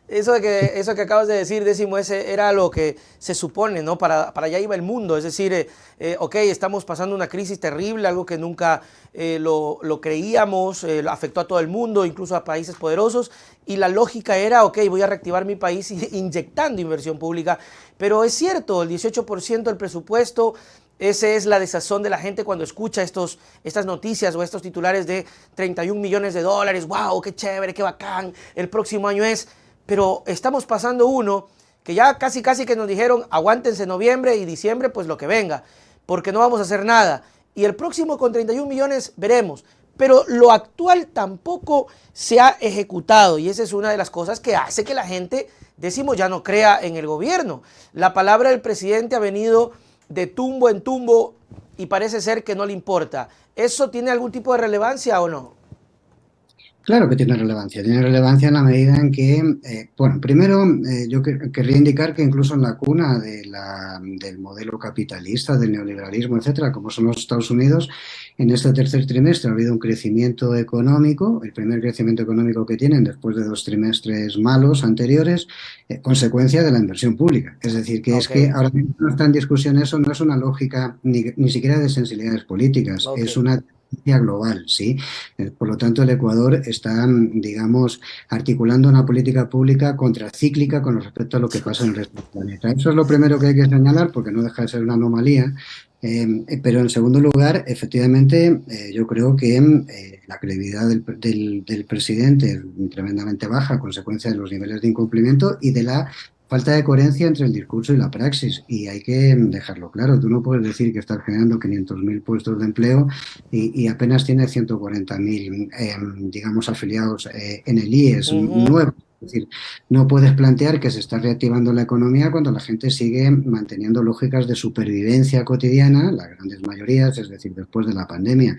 Eso que acabas de decir, Décimo, ese era lo que se supone, ¿no? Para allá iba el mundo. Es decir, ok, estamos pasando una crisis terrible, algo que nunca lo creíamos, lo afectó a todo el mundo, incluso a países poderosos. Y la lógica era, ok, voy a reactivar mi país inyectando inversión pública. Pero es cierto, el 18% del presupuesto, esa es la desazón de la gente cuando escucha estas noticias o estos titulares de 31 millones de dólares. ¡Wow! ¡Qué chévere! ¡Qué bacán! El próximo año es. Pero estamos pasando uno que ya casi que nos dijeron aguántense noviembre y diciembre, pues lo que venga, porque no vamos a hacer nada. Y el próximo con 31 millones veremos. Pero lo actual tampoco se ha ejecutado y esa es una de las cosas que hace que la gente, decimos, ya no crea en el gobierno. La palabra del presidente ha venido de tumbo en tumbo y parece ser que no le importa. ¿Eso tiene algún tipo de relevancia o no? Claro que tiene relevancia en la medida en que, bueno, primero yo querría indicar que incluso en la cuna del modelo capitalista, del neoliberalismo, etcétera, como son los Estados Unidos, en este tercer trimestre ha habido un crecimiento económico, el primer crecimiento económico que tienen después de 2 trimestres malos anteriores, consecuencia de la inversión pública. Es decir, que es Ok, que ahora mismo no está en discusión eso, no es una lógica ni siquiera de sensibilidades políticas, ok. es una tendencia global, ¿sí? Por lo tanto, el Ecuador está, digamos, articulando una política pública contracíclica con respecto a lo que pasa en el resto del planeta. Eso es lo primero que hay que señalar porque no deja de ser una anomalía. Pero en segundo lugar, efectivamente, yo creo que la credibilidad del presidente es tremendamente baja a consecuencia de los niveles de incumplimiento y de la falta de coherencia entre el discurso y la praxis. Y hay que dejarlo claro. Tú no puedes decir que estás generando 500.000 puestos de empleo y apenas tiene 140.000, digamos, afiliados en el IES Uh -huh. nuevo. Es decir, no puedes plantear que se está reactivando la economía cuando la gente sigue manteniendo lógicas de supervivencia cotidiana, las grandes mayorías, es decir, después de la pandemia.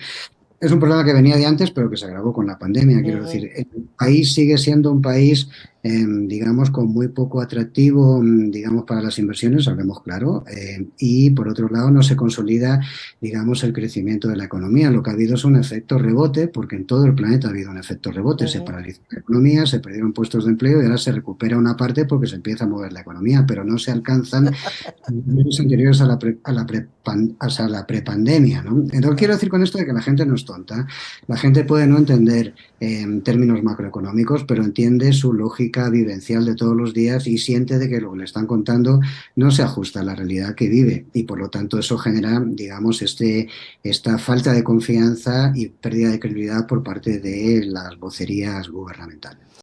Es un problema que venía de antes, pero que se agravó con la pandemia. Uh Quiero -huh. decir, el país sigue siendo un país, digamos, con muy poco atractivo, digamos, para las inversiones, hablemos claro, y por otro lado no se consolida, digamos, el crecimiento de la economía. Lo que ha habido es un efecto rebote, porque en todo el planeta ha habido un efecto rebote. Uh Se -huh. paralizó la economía, se perdieron puestos de empleo y ahora se recupera una parte porque se empieza a mover la economía, pero no se alcanzan niveles anteriores a la prepandemia, ¿no? Entonces quiero decir con esto de que la gente no es tonta. La gente puede no entender términos macroeconómicos, pero entiende su lógica vivencial de todos los días y siente de que lo que le están contando no se ajusta a la realidad que vive y por lo tanto eso genera, digamos, esta falta de confianza y pérdida de credibilidad por parte de las vocerías gubernamentales.